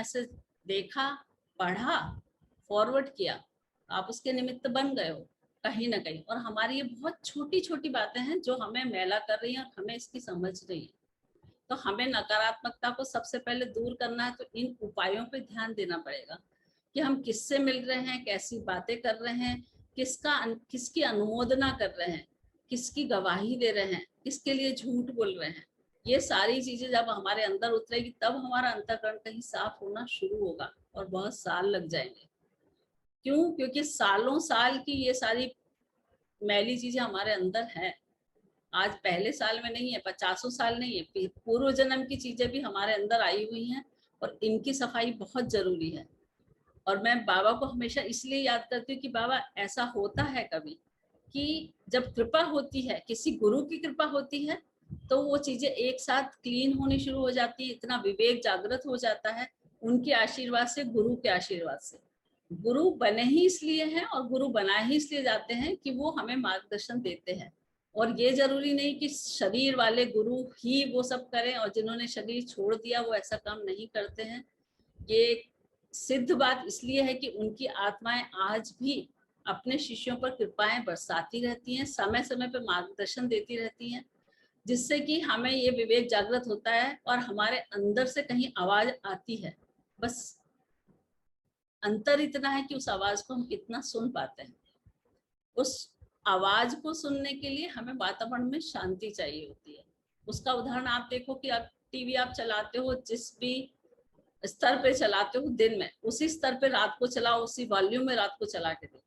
Message देखा, पढ़ा, forward किया, आप उसके निमित्त बन गए हो कहीं ना कहीं। और हमारी ये बहुत छोटी छोटी बातें हैं जो हमें मैला कर रही हैं और हमें इसकी समझ नहीं है। तो हमें नकारात्मकता को सबसे पहले दूर करना है, तो इन उपायों पे ध्यान देना पड़ेगा कि हम किससे मिल रहे हैं, कैसी बातें कर रहे हैं, किसकी अनुमोदना कर रहे हैं, किसकी गवाही दे रहे हैं, किसके लिए झूठ बोल रहे हैं। ये सारी चीजें जब हमारे अंदर उतरेगी तब हमारा अंतःकरण कहीं साफ होना शुरू होगा, और बहुत साल लग जाएंगे। क्यों? क्योंकि सालों साल की ये सारी मैली चीजें हमारे अंदर है। आज पहले साल में नहीं है, 50 साल नहीं है, पूर्व जन्म की चीजें भी हमारे अंदर आई हुई हैं, और इनकी सफाई बहुत जरूरी है। और मैं बाबा को हमेशा इसलिए याद करती हूँ कि बाबा ऐसा होता है कभी कि जब कृपा होती है, किसी गुरु की कृपा होती है, तो वो चीजें एक साथ क्लीन होनी शुरू हो जाती है, इतना विवेक जागृत हो जाता है उनके आशीर्वाद से, गुरु के आशीर्वाद से। गुरु बने ही इसलिए हैं और गुरु बनाए ही इसलिए जाते हैं कि वो हमें मार्गदर्शन देते हैं। और ये जरूरी नहीं कि शरीर वाले गुरु ही वो सब करें, और जिन्होंने शरीर छोड़ दिया वो ऐसा काम नहीं करते हैं। ये सिद्ध बात इसलिए है कि उनकी आत्माएं आज भी अपने शिष्यों पर कृपाएं बरसाती रहती हैं, समय समय पर मार्गदर्शन देती रहती हैं, जिससे कि हमें ये विवेक जागृत होता है और हमारे अंदर से कहीं आवाज आती है। बस अंतर इतना है कि उस आवाज को हम कितना सुन पाते हैं। उस आवाज को सुनने के लिए हमें वातावरण में शांति चाहिए होती है। उसका उदाहरण आप देखो कि आप टीवी आप चलाते हो, जिस भी स्तर पे चलाते हो दिन में, उसी स्तर पे रात को चलाओ, उसी वॉल्यूम में रात को चला के देखो।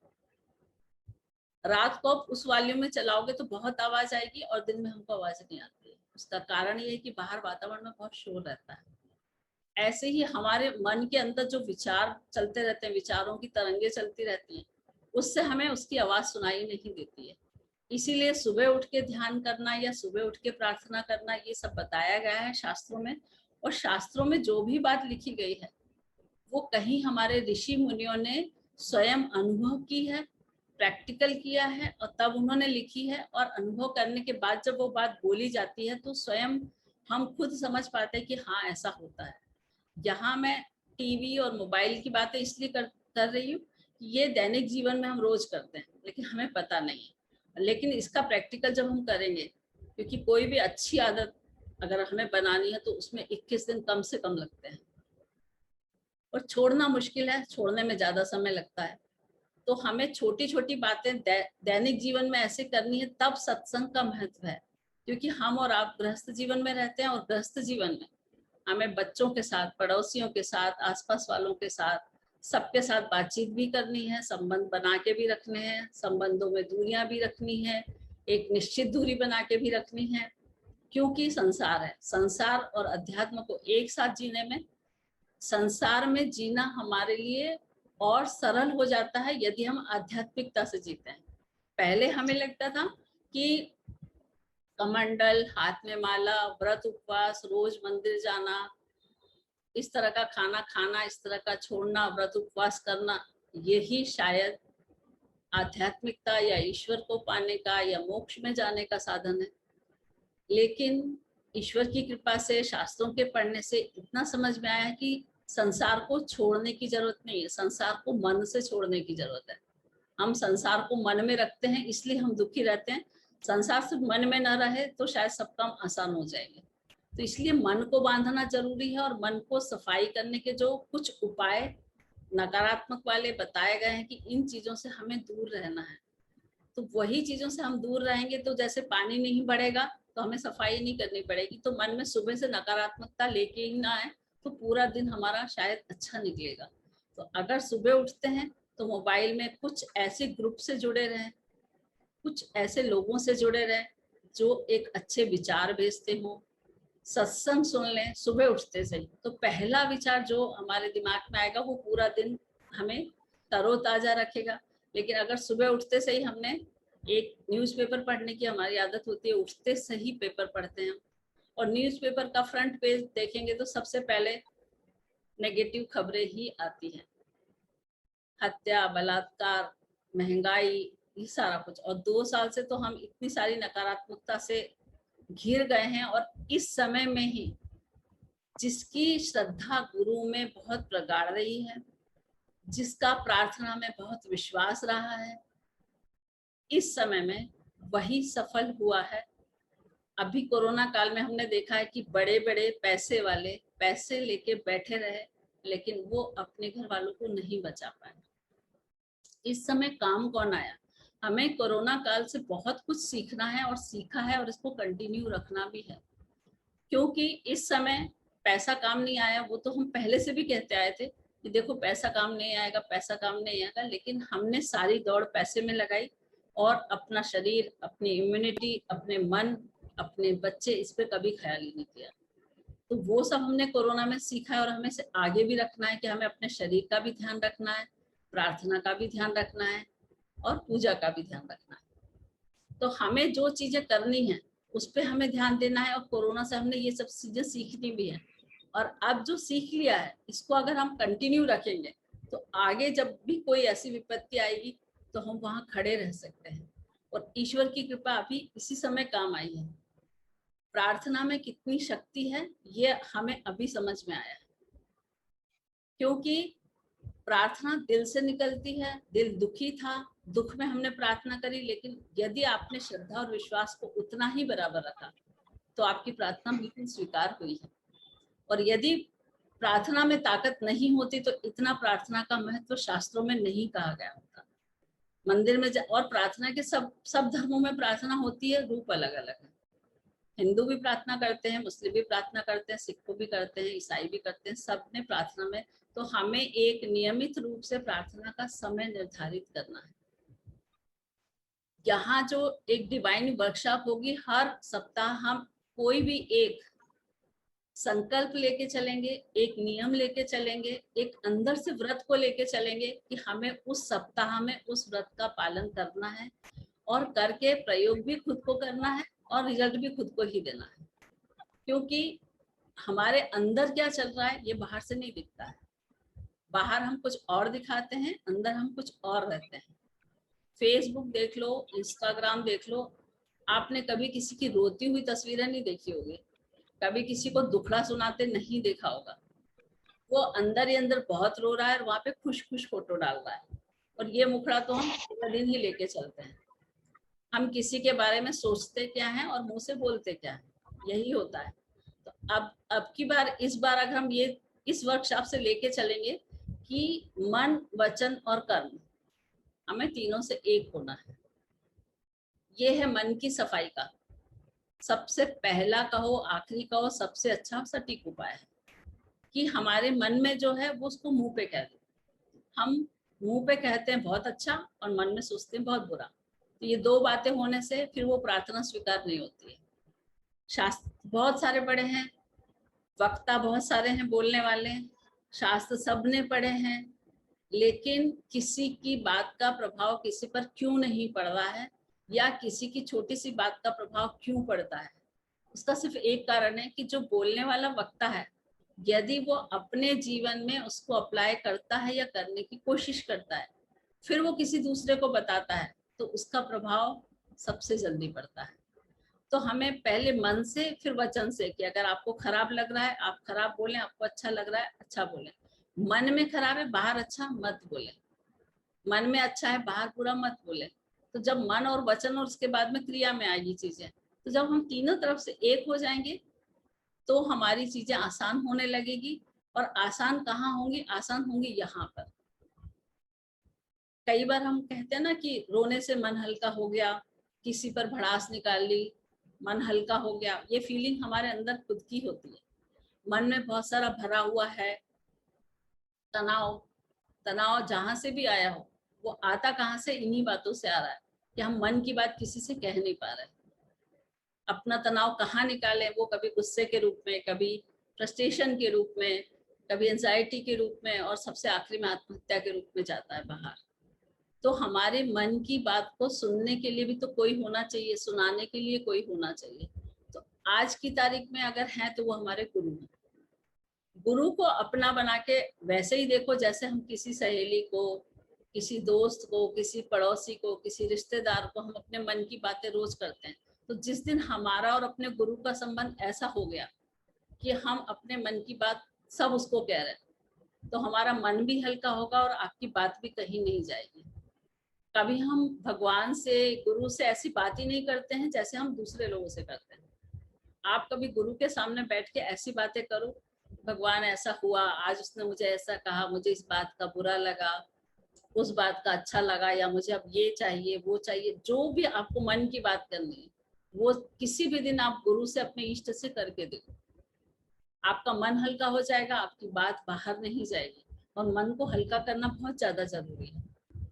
रात को आप उस वॉल्यूम में चलाओगे तो बहुत आवाज आएगी और दिन में हमको आवाज नहीं आती है। उसका कारण ये है कि बाहर वातावरण में बहुत शोर रहता है। ऐसे ही हमारे मन के अंदर जो विचार चलते रहते हैं, विचारों की तरंगे चलती रहती हैं, उससे हमें उसकी आवाज सुनाई नहीं देती है। इसीलिए सुबह उठ के ध्यान करना या सुबह उठ के प्रार्थना करना, ये सब बताया गया है शास्त्रों में। और शास्त्रों में जो भी बात लिखी गई है वो कहीं हमारे ऋषि मुनियों ने स्वयं अनुभव की है, प्रैक्टिकल किया है, और तब उन्होंने लिखी है। और अनुभव करने के बाद जब वो बात बोली जाती है तो स्वयं हम खुद समझ पाते हैं कि हाँ ऐसा होता है। यहाँ मैं टीवी और मोबाइल की बातें इसलिए कर रही हूँ, ये दैनिक जीवन में हम रोज करते हैं लेकिन हमें पता नहीं है। लेकिन इसका प्रैक्टिकल जब हम करेंगे, क्योंकि कोई भी अच्छी आदत अगर हमें बनानी है तो उसमें 21 दिन कम से कम लगते हैं, और छोड़ना मुश्किल है, छोड़ने में ज्यादा समय लगता है। तो हमें छोटी छोटी बातें दैनिक जीवन में ऐसे करनी है, तब सत्संग का महत्व है। क्योंकि हम और आप गृहस्थ जीवन में रहते हैं, और गृहस्थ जीवन में हमें बच्चों के साथ, पड़ोसियों के साथ, आसपास वालों के साथ, सबके साथ बातचीत भी करनी है, संबंध बना के भी रखने हैं, संबंधों में दूरियां भी रखनी है, एक निश्चित दूरी बना के भी रखनी है। क्योंकि संसार है, संसार और अध्यात्म को एक साथ जीने में, संसार में जीना हमारे लिए और सरल हो जाता है यदि हम आध्यात्मिकता से जीते हैं। पहले हमें लगता था कि कमंडल, हाथ में माला, व्रत उपवास, रोज मंदिर जाना, इस तरह का खाना खाना, इस तरह का छोड़ना, व्रत उपवास करना, यही शायद आध्यात्मिकता या ईश्वर को पाने का या मोक्ष में जाने का साधन है। लेकिन ईश्वर की कृपा से, शास्त्रों के पढ़ने से इतना समझ में आया कि संसार को छोड़ने की जरूरत नहीं है, संसार को मन से छोड़ने की जरूरत है। हम संसार को मन में रखते हैं इसलिए हम दुखी रहते हैं। संसार सिर्फ मन में न रहे तो शायद सब काम आसान हो जाएंगे। तो इसलिए मन को बांधना जरूरी है, और मन को सफाई करने के जो कुछ उपाय नकारात्मक वाले बताए गए हैं कि इन चीजों से हमें दूर रहना है। तो वही चीजों से हम दूर रहेंगे तो जैसे पानी नहीं बढ़ेगा तो हमें सफाई नहीं करनी पड़ेगी। तो मन में सुबह से नकारात्मकता लेके ही ना आए तो पूरा दिन हमारा शायद अच्छा निकलेगा। तो अगर सुबह उठते हैं तो मोबाइल में कुछ ऐसे ग्रुप से जुड़े रहें, कुछ ऐसे लोगों से जुड़े रहें जो एक अच्छे विचार भेजते हो, सत्संग सुन लें सुबह उठते से ही। तो पहला विचार जो हमारे दिमाग में आएगा वो पूरा दिन हमें तरोताजा रखेगा। लेकिन अगर सुबह उठते से ही हमने एक न्यूज़पेपर पढ़ने की हमारी आदत होती है, उठते से ही पेपर पढ़ते हैं, और न्यूज़पेपर का फ्रंट पेज देखेंगे तो सबसे पहले नेगेटिव खबरें ही आती हैं, हत्या, बलात्कार, महंगाई, ये सारा कुछ। और 2 साल से तो हम इतनी सारी नकारात्मकता से घिर गए हैं, और इस समय में ही जिसकी श्रद्धा गुरु में बहुत प्रगाढ़ रही है, जिसका प्रार्थना में बहुत विश्वास रहा है, इस समय में वही सफल हुआ है। अभी कोरोना काल में हमने देखा है कि बड़े बड़े पैसे वाले पैसे लेके बैठे रहे, लेकिन वो अपने घर वालों को नहीं बचा पाए। इस समय काम कौन आया? हमें कोरोना काल से बहुत कुछ सीखना है और सीखा है, और इसको कंटिन्यू रखना भी है। क्योंकि इस समय पैसा काम नहीं आया, वो तो हम पहले से भी कहते आए थे कि देखो पैसा काम नहीं आएगा, पैसा काम नहीं आएगा, लेकिन हमने सारी दौड़ पैसे में लगाई और अपना शरीर, अपनी इम्यूनिटी, अपने मन, अपने बच्चे, इस पे कभी ख्याल ही नहीं किया। तो वो सब हमने कोरोना में सीखा है और हमें से आगे भी रखना है कि हमें अपने शरीर का भी ध्यान रखना है, प्रार्थना का भी ध्यान रखना है और पूजा का भी ध्यान रखना है। तो हमें जो चीजें करनी है उस पर हमें ध्यान देना है, और कोरोना से हमने ये सब चीजें सीखनी भी है। और अब जो सीख लिया है इसको अगर हम कंटिन्यू रखेंगे तो आगे जब भी कोई ऐसी विपत्ति आएगी तो हम वहां खड़े रह सकते हैं। और ईश्वर की कृपा अभी इसी समय काम आई है। प्रार्थना में कितनी शक्ति है ये हमें अभी समझ में आया है, क्योंकि प्रार्थना दिल से निकलती है। दिल दुखी था, दुख में हमने प्रार्थना करी, लेकिन यदि आपने श्रद्धा और विश्वास को उतना ही बराबर रखा तो आपकी प्रार्थना बिल्कुल स्वीकार हुई है। और यदि प्रार्थना में ताकत नहीं होती तो इतना प्रार्थना का महत्व शास्त्रों में नहीं कहा गया होता। मंदिर में और प्रार्थना के सब धर्मों में प्रार्थना होती है, रूप अलग अलग है। हिंदू भी प्रार्थना करते हैं, मुस्लिम भी प्रार्थना करते हैं, सिख भी करते हैं, ईसाई भी करते हैं, सब ने प्रार्थना में। तो हमें एक नियमित रूप से प्रार्थना का समय निर्धारित करना है। यहाँ जो एक डिवाइन वर्कशॉप होगी, हर सप्ताह हम कोई भी एक संकल्प लेके चलेंगे, एक नियम लेके चलेंगे, एक अंदर से व्रत को लेके चलेंगे कि हमें उस सप्ताह में उस व्रत का पालन करना है, और करके प्रयोग भी खुद को करना है और रिजल्ट भी खुद को ही देना है। क्योंकि हमारे अंदर क्या चल रहा है ये बाहर से नहीं दिखता है। बाहर हम कुछ और दिखाते हैं, अंदर हम कुछ और रहते हैं। फेसबुक देख लो, इंस्टाग्राम देख लो, आपने कभी किसी की रोती हुई तस्वीरें नहीं देखी होगी, कभी किसी को दुखड़ा सुनाते नहीं देखा होगा। वो अंदर ही अंदर बहुत रो रहा है और वहां पे खुश खुश फोटो डाल रहा है, और ये मुखड़ा तो हम पूरा दिन ही लेके चलते हैं। हम किसी के बारे में सोचते क्या है और मुंह से बोलते क्या है, यही होता है। तो अब की बार, इस बार अगर हम ये इस वर्कशॉप से लेके चलेंगे कि मन, वचन और कर्म, हमें तीनों से एक होना है। ये है मन की सफाई का सबसे पहला कहो, आखिरी कहो, सबसे अच्छा सटीक उपाय है कि हमारे मन में जो है वो उसको मुंह पे कह दे। हम मुंह पे कहते हैं बहुत अच्छा और मन में सोचते हैं बहुत बुरा, तो ये दो बातें होने से फिर वो प्रार्थना स्वीकार नहीं होती है। शास्त्र बहुत सारे पढ़े हैं, वक्ता बहुत सारे हैं बोलने वाले, शास्त्र सबने पढ़े हैं, लेकिन किसी की बात का प्रभाव किसी पर क्यों नहीं पड़ रहा है, या किसी की छोटी सी बात का प्रभाव क्यों पड़ता है? उसका सिर्फ एक कारण है कि जो बोलने वाला वक्ता है, यदि वो अपने जीवन में उसको अप्लाई करता है या करने की कोशिश करता है, फिर वो किसी दूसरे को बताता है, तो उसका प्रभाव सबसे जल्दी पड़ता है। तो हमें पहले मन से फिर वचन से, कि अगर आपको खराब लग रहा है आप खराब बोलें, आपको अच्छा लग रहा है अच्छा बोलें। मन में खराब है, बाहर अच्छा मत बोले। मन में अच्छा है, बाहर बुरा मत बोले। तो जब मन और वचन और उसके बाद में क्रिया में आएगी चीजें, तो जब हम तीनों तरफ से एक हो जाएंगे तो हमारी चीजें आसान होने लगेगी। और आसान कहाँ होंगी? आसान होंगी यहाँ पर। कई बार हम कहते हैं ना कि रोने से मन हल्का हो गया, किसी पर भड़ास निकाल ली, मन हल्का हो गया। ये फीलिंग हमारे अंदर खुद की होती है। मन में बहुत सारा भरा हुआ है तनाव, तनाव जहां से भी आया हो, वो आता कहाँ से? इन्हीं बातों से आ रहा है कि हम मन की बात किसी से कह नहीं पा रहे। अपना तनाव कहाँ निकालें? वो कभी गुस्से के रूप में, कभी फ्रस्ट्रेशन के रूप में, कभी एंजाइटी के रूप में, और सबसे आखिरी में आत्महत्या के रूप में जाता है बाहर। तो हमारे मन की बात को सुनने के लिए भी तो कोई होना चाहिए, सुनाने के लिए कोई होना चाहिए। तो आज की तारीख में अगर है तो वो हमारे गुरु हैं। गुरु को अपना बना के वैसे ही देखो जैसे हम किसी सहेली को, किसी दोस्त को, किसी पड़ोसी को, किसी रिश्तेदार को हम अपने मन की बातें रोज करते हैं। तो जिस दिन हमारा और अपने गुरु का संबंध ऐसा हो गया कि हम अपने मन की बात सब उसको कह रहे हैं, तो हमारा मन भी हल्का होगा और आपकी बात भी कहीं नहीं जाएगी। कभी हम भगवान से, गुरु से ऐसी बात ही नहीं करते हैं जैसे हम दूसरे लोगों से करते हैं। आप कभी गुरु के सामने बैठ के ऐसी बातें करो, भगवान ऐसा हुआ आज, उसने मुझे ऐसा कहा, मुझे इस बात का बुरा लगा, उस बात का अच्छा लगा, या मुझे अब ये चाहिए वो चाहिए, जो भी आपको मन की बात करनी है वो किसी भी दिन आप गुरु से अपने इष्ट से करके देखो। आपका मन हल्का हो जाएगा, आपकी बात बाहर नहीं जाएगी। और मन को हल्का करना बहुत ज्यादा जरूरी है,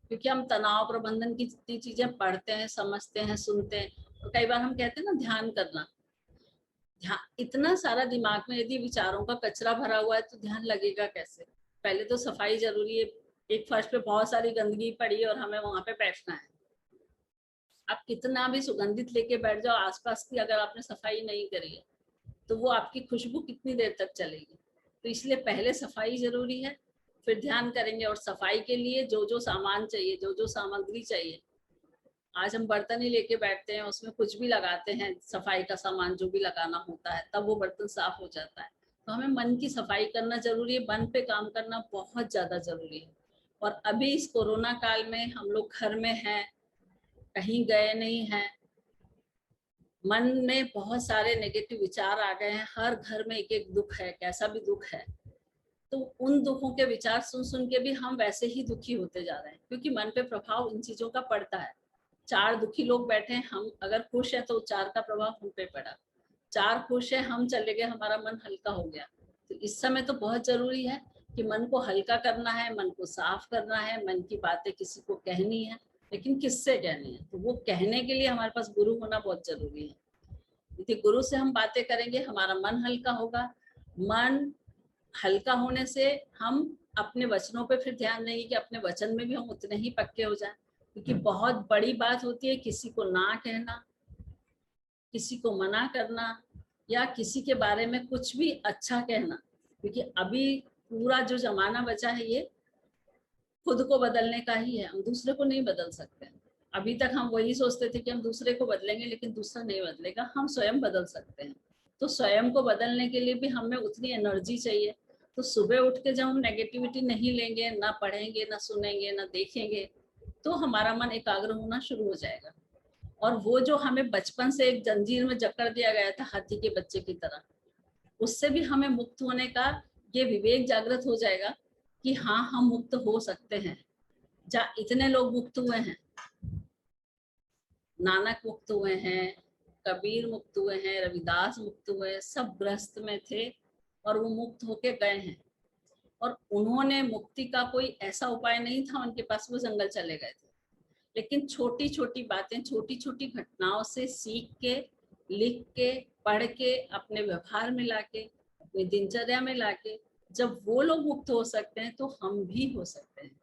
क्योंकि हम तनाव प्रबंधन की जितनी चीजें पढ़ते हैं, समझते हैं, सुनते हैं, और कई बार हम कहते हैं ना ध्यान करना, ध्यान इतना सारा दिमाग में यदि विचारों का कचरा भरा हुआ है तो ध्यान लगेगा कैसे। पहले तो सफाई जरूरी है। एक फर्श पे बहुत सारी गंदगी पड़ी है और हमें वहां पे बैठना है। आप कितना भी सुगंधित लेके बैठ जाओ, आसपास की अगर आपने सफाई नहीं करी है तो वो आपकी खुशबू कितनी देर तक चलेगी। तो इसलिए पहले सफाई जरूरी है, फिर ध्यान करेंगे। और सफाई के लिए जो जो सामान चाहिए, जो जो सामग्री चाहिए, आज हम बर्तन ही लेके बैठते हैं, उसमें कुछ भी लगाते हैं, सफाई का सामान जो भी लगाना होता है, तब वो बर्तन साफ हो जाता है। तो हमें मन की सफाई करना जरूरी है, मन पे काम करना बहुत ज्यादा जरूरी है। और अभी इस कोरोना काल में हम लोग घर में हैं, कहीं गए नहीं हैं, मन में बहुत सारे नेगेटिव विचार आ गए हैं, हर घर में एक एक दुख है, कैसा भी दुख है। तो उन दुखों के विचार सुन सुन के भी हम वैसे ही दुखी होते जा रहे हैं, क्योंकि मन पे प्रभाव इन चीजों का पड़ता है। चार दुखी लोग बैठे हैं, हम अगर खुश हैं तो चार का प्रभाव हम पे पड़ा। चार खुश है, हम चले गए, हमारा मन हल्का हो गया। तो इस समय तो बहुत जरूरी है कि मन को हल्का करना है, मन को साफ करना है, मन की बातें किसी को कहनी है, लेकिन किससे कहनी है, तो वो कहने के लिए हमारे पास गुरु होना बहुत जरूरी है। यदि गुरु से हम बातें करेंगे, हमारा मन हल्का होगा। मन हल्का होने से हम अपने वचनों पे फिर ध्यान देंगे कि अपने वचन में भी हम उतने ही पक्के हो जाएं। क्योंकि बहुत बड़ी बात होती है किसी को ना कहना, किसी को मना करना, या किसी के बारे में कुछ भी अच्छा कहना। क्योंकि अभी पूरा जो जमाना बचा है ये खुद को बदलने का ही है, हम दूसरे को नहीं बदल सकते। अभी तक हम वही सोचते थे कि हम दूसरे को बदलेंगे, लेकिन दूसरा नहीं बदलेगा, हम स्वयं बदल सकते हैं। तो स्वयं को बदलने के लिए भी हमें उतनी एनर्जी चाहिए। तो सुबह उठ के जब हम नेगेटिविटी नहीं लेंगे, ना पढ़ेंगे, ना सुनेंगे, ना देखेंगे, तो हमारा मन एकाग्र होना शुरू हो जाएगा। और वो जो हमें बचपन से एक जंजीर में जकड़ दिया गया था हाथी के बच्चे की तरह, उससे भी हमें मुक्त होने का ये विवेक जागृत हो जाएगा कि हाँ, हम मुक्त हो सकते हैं। जहाँ इतने लोग मुक्त हुए हैं, नानक मुक्त हुए हैं, कबीर मुक्त हुए हैं, रविदास मुक्त हुए, सब ग्रस्त में थे और वो मुक्त होके गए हैं। और उन्होंने मुक्ति का कोई ऐसा उपाय नहीं था उनके पास, वो जंगल चले गए थे। लेकिन छोटी छोटी बातें, छोटी छोटी घटनाओं से सीख के, लिख के, पढ़ के, अपने व्यवहार में लाके, अपनी दिनचर्या में लाके, जब वो लोग मुक्त हो सकते हैं तो हम भी हो सकते हैं।